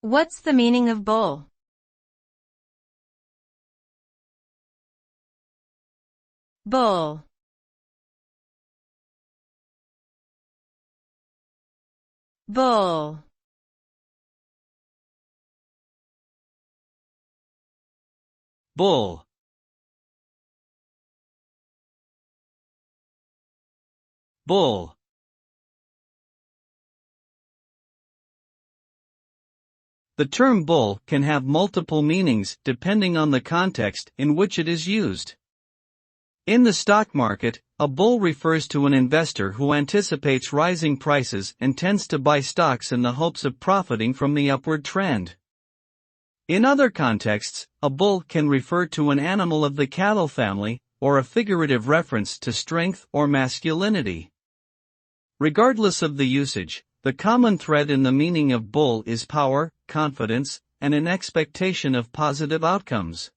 What's the meaning of bull? Bull. Bull. Bull. Bull. The term bull can have multiple meanings depending on the context in which it is used. In the stock market, a bull refers to an investor who anticipates rising prices and tends to buy stocks in the hopes of profiting from the upward trend. In other contexts, a bull can refer to an animal of the cattle family, or a figurative reference to strength or masculinity. Regardless of the usage, the common thread in the meaning of bull is power, confidence, and an expectation of positive outcomes.